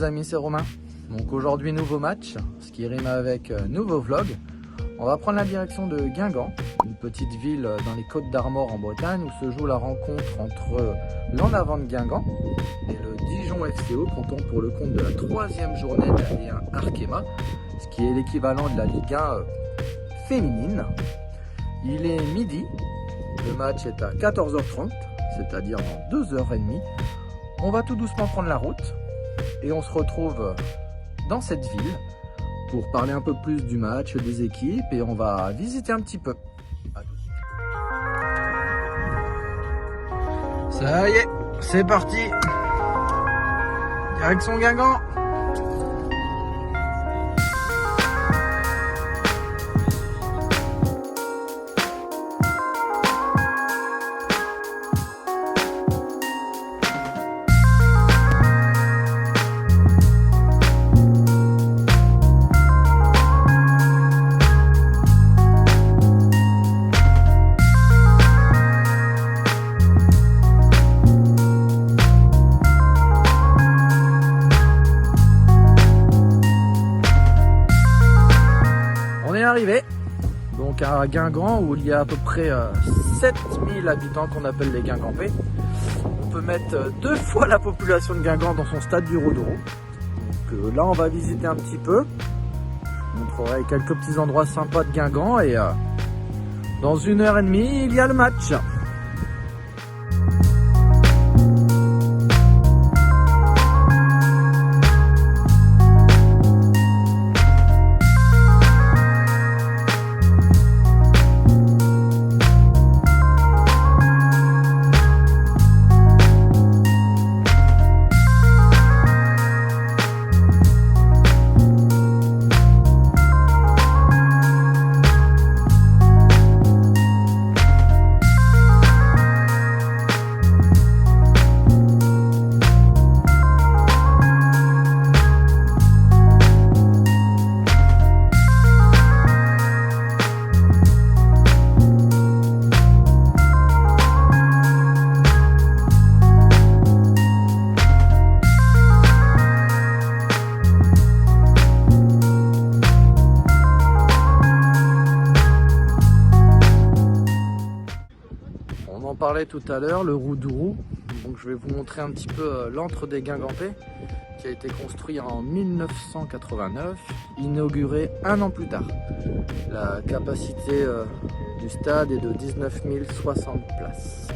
amis, c'est Romain. Donc aujourd'hui nouveau match, ce qui rime avec nouveau vlog. On va prendre la direction de Guingamp, une petite ville dans les Côtes d'Armor en Bretagne où se joue la rencontre entre l'En Avant de Guingamp et le Dijon FCO, comptant pour le compte de la 3e journée de la Ligue 1 Arkema, ce qui est l'équivalent de la Ligue 1 féminine. Il est midi, le match est à 14h30, c'est-à-dire dans 2h30. On va tout doucement prendre la route et on se retrouve dans cette ville pour parler un peu plus du match, des équipes, et on va visiter un petit peu. Ça y est, c'est parti. Direction Guingamp. Arrivé donc à Guingamp où il y a à peu près 7000 habitants qu'on appelle les Guingampais. On peut mettre 2 fois la population de Guingamp dans son stade du Roux-Douro. Donc là on va visiter un petit peu. Je vous montrerai quelques petits endroits sympas de Guingamp et dans 1h30 il y a le match. On en parlait tout à l'heure, le Roux-Douro. Donc je vais vous montrer un petit peu l'antre des Guingampais qui a été construit en 1989, inauguré un an plus tard. La capacité du stade est de 19 060 places.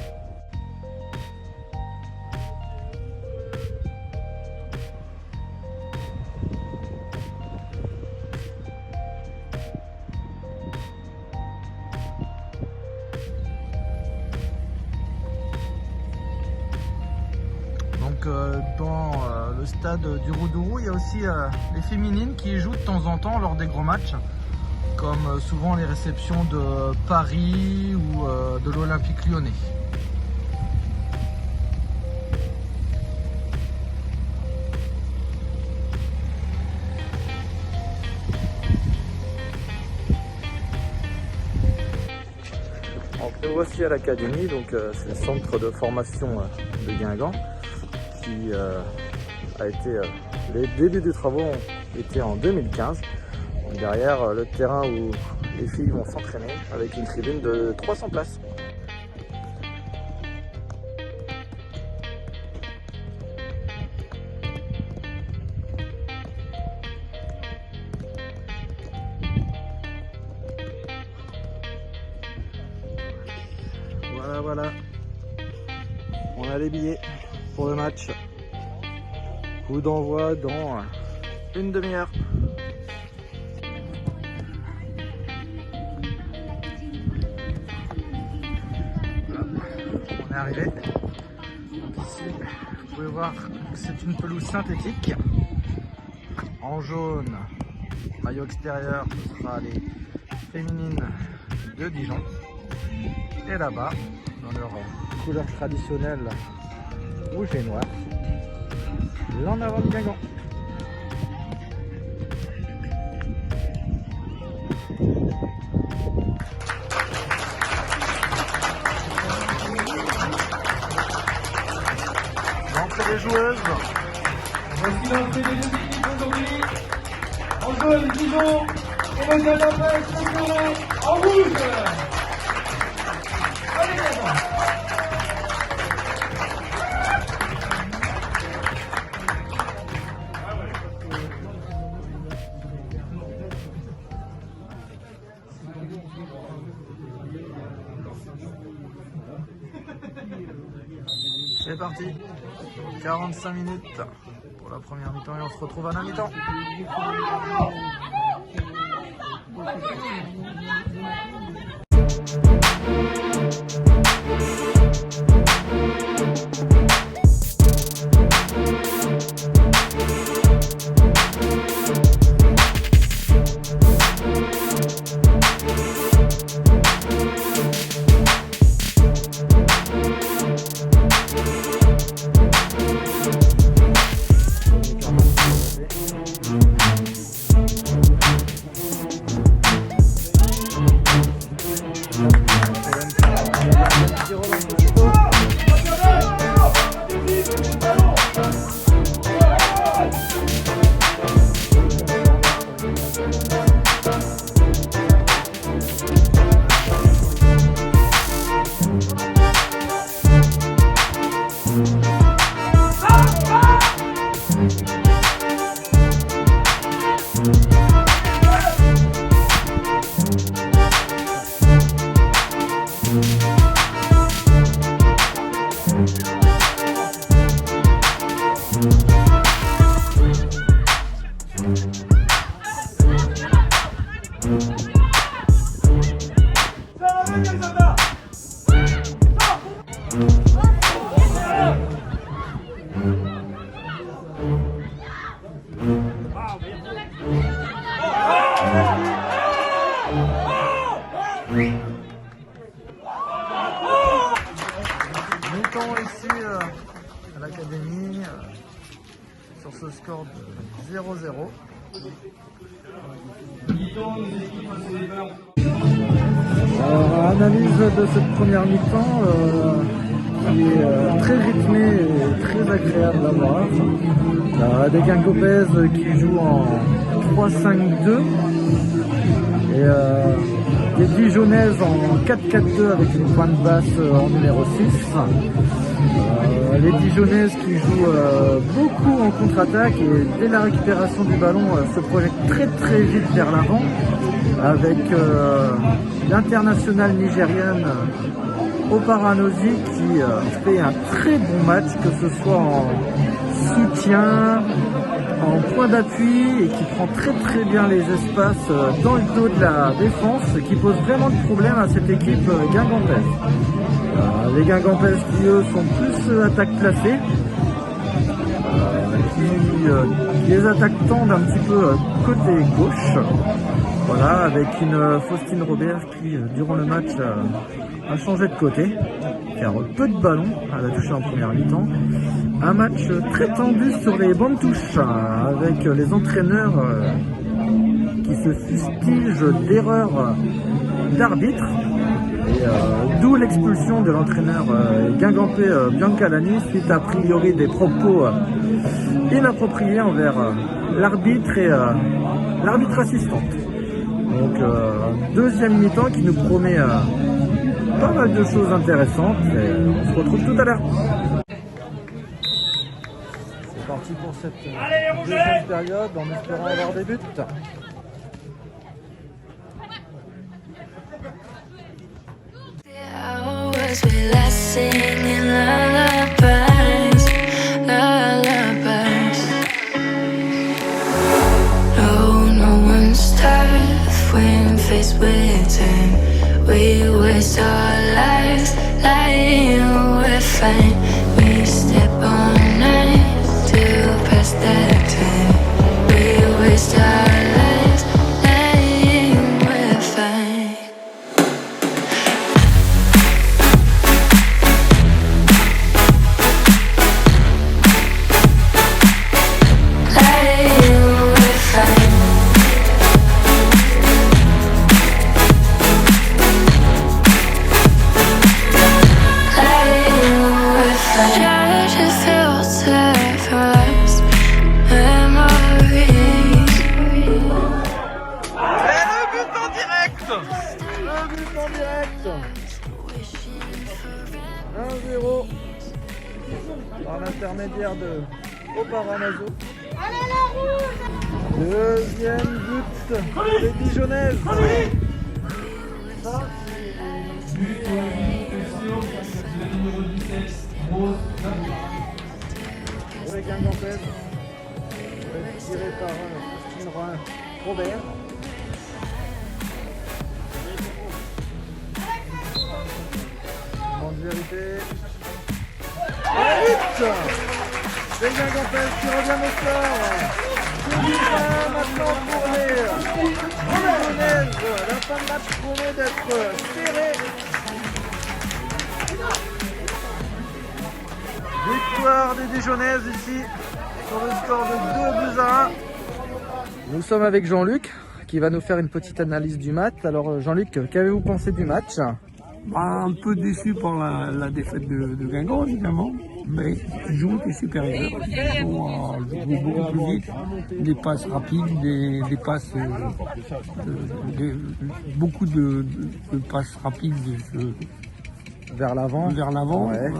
Dans le stade du Roux-Douro, il y a aussi les féminines qui jouent de temps en temps lors des gros matchs, comme souvent les réceptions de Paris ou de l'Olympique Lyonnais. Nous voici à l'académie, donc c'est le centre de formation de Guingamp qui a été, les débuts des travaux ont été en 2015. Donc derrière le terrain où les filles vont s'entraîner avec une tribune de 300 places. Voilà, on a les billets pour le match. Coup d'envoi dans une demi-heure. Voilà, on est arrivé. Donc ici, vous pouvez voir que c'est une pelouse synthétique en jaune. Maillot extérieur, ce sera les féminines de Dijon. Et là-bas, dans leur couleur traditionnelle rouge et noir, l'En Avant de Guingamp. L'entrée des joueuses, Voici l'entrée des deux équipes aujourd'hui. En jaune, Dijon, et le Guingampais, championnat en rouge. Allez, Guingamp. C'est parti, 45 minutes pour la première mi-temps et on se retrouve à la mi-temps. Mi-temps ici à l'académie sur ce score de 0-0. Analyse de cette première mi-temps qui est très rythmée et très agréable à voir. Des Guingampais qui jouent en 3-5-2 et des Dijonnaises en 4-4-2 avec une pointe basse en numéro 6. Les Dijonnaises qui jouent beaucoup en contre-attaque et dès la récupération du ballon se projettent très très vite vers l'avant avec l'internationale nigérienne Oparanozi qui fait un très bon match, que ce soit en soutien, en point d'appui, et qui prend très très bien les espaces dans le dos de la défense, qui pose vraiment de problème à cette équipe guingampaise. Les Guingampaises qui eux sont plus attaque placée, qui les attaques tendent un petit peu côté gauche. Voilà, avec une Faustine Robert qui durant le match a changé de côté, car peu de ballons à la touche en première mi-temps. Un match très tendu sur les bancs de touche, avec les entraîneurs qui se fustigent d'erreurs d'arbitre. D'où l'expulsion de l'entraîneur guingampais Biancalani suite a priori des propos inappropriés envers l'arbitre et l'arbitre assistante. Donc deuxième mi-temps qui nous promet pas mal de choses intéressantes et on se retrouve tout à l'heure. C'est parti pour cette deuxième période en espérant avoir des buts. We last singing lullabies, lullabies. No one's tough when faced with time. We waste our lives lying, we're fine. We step on knives to pass that time. We waste our lives lying, we're fine. direct. Un but en direct. 1-0 par l'intermédiaire de Oparanazo. Deuxième but des Dijonnaises. Pour les Guingampaises, tiré par Christine Robert. Moment de vérité. Et but des Guingampaises qui reviennent au score. Maintenant pour les Dijonnaises, la fin de match promet d'être serrée. Victoire des Dijonnaises ici sur le score de 2-1. Nous sommes avec Jean-Luc qui va nous faire une petite analyse du match. Alors Jean-Luc, qu'avez-vous pensé du match? Un peu déçu par la défaite de Guingamp évidemment, mais Joux est supérieur. Ils ont joué beaucoup plus vite, des passes rapides, des passes, beaucoup de passes rapides Vers l'avant. Ouais.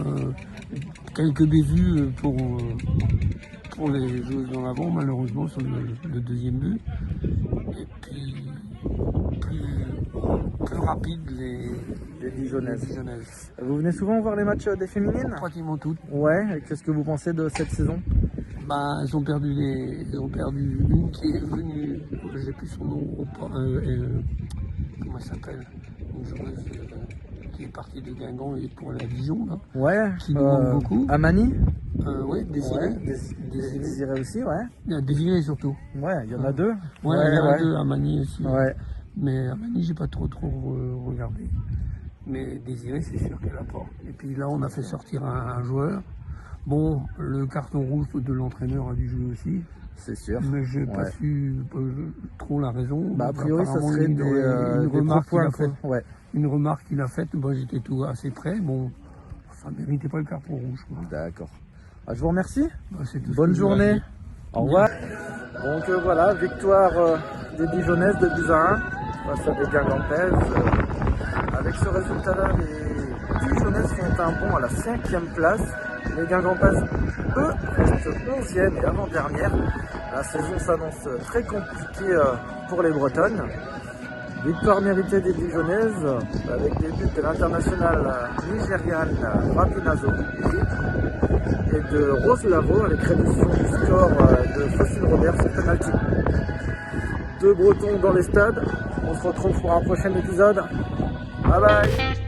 Quelques bévues pour les joueuses dans l'avant, malheureusement, sur le deuxième but. Et puis, plus rapide Les Dijonnaises. Vous venez souvent voir les matchs des féminines? Pratiquement toutes. Ouais, qu'est-ce que vous pensez de cette saison? Elles ont perdu une qui est venue, je sais plus son nom, comment elle s'appelle, une joueuse qui est partie de Guingamp et pour la Dijon, là. Ouais, qui nous manque beaucoup. Amani? Oui, Désiré. Ouais, Désiré aussi, ouais. Désiré surtout. Ouais, il y en a deux. Ouais, il y en a deux, Amani aussi. Ouais. Mais Amani, j'ai pas trop regardé. Mais Désiré, c'est sûr qu'elle apporte. Et puis là, on a fait sortir un joueur. Bon, le carton rouge de l'entraîneur a dû jouer aussi. C'est sûr. Mais je n'ai pas su trop la raison. A priori, ça serait une remarque qu'il a faite. Ouais. Une remarque qu'il a faite, j'étais tout assez près. Bon, ça ne méritait pas le carton rouge. D'accord. Je vous remercie. Bonne journée. Au revoir. Donc voilà, victoire des Dijonnaises de 2-1 face à des Guingampaises. Avec ce résultat-là, les Dijonnaises font un bond à la 5e place. Les Guingampaises, eux, restent 11e et avant-dernière. La saison s'annonce très compliquée pour les Bretonnes. Victoire méritée des Dijonnaises avec des buts de l'international nigériane Rapinazo et de Rose Lavo avec réduction du score de Fossil Robert sur penalty. Deux Bretons dans les stades. On se retrouve pour un prochain épisode. Bye bye.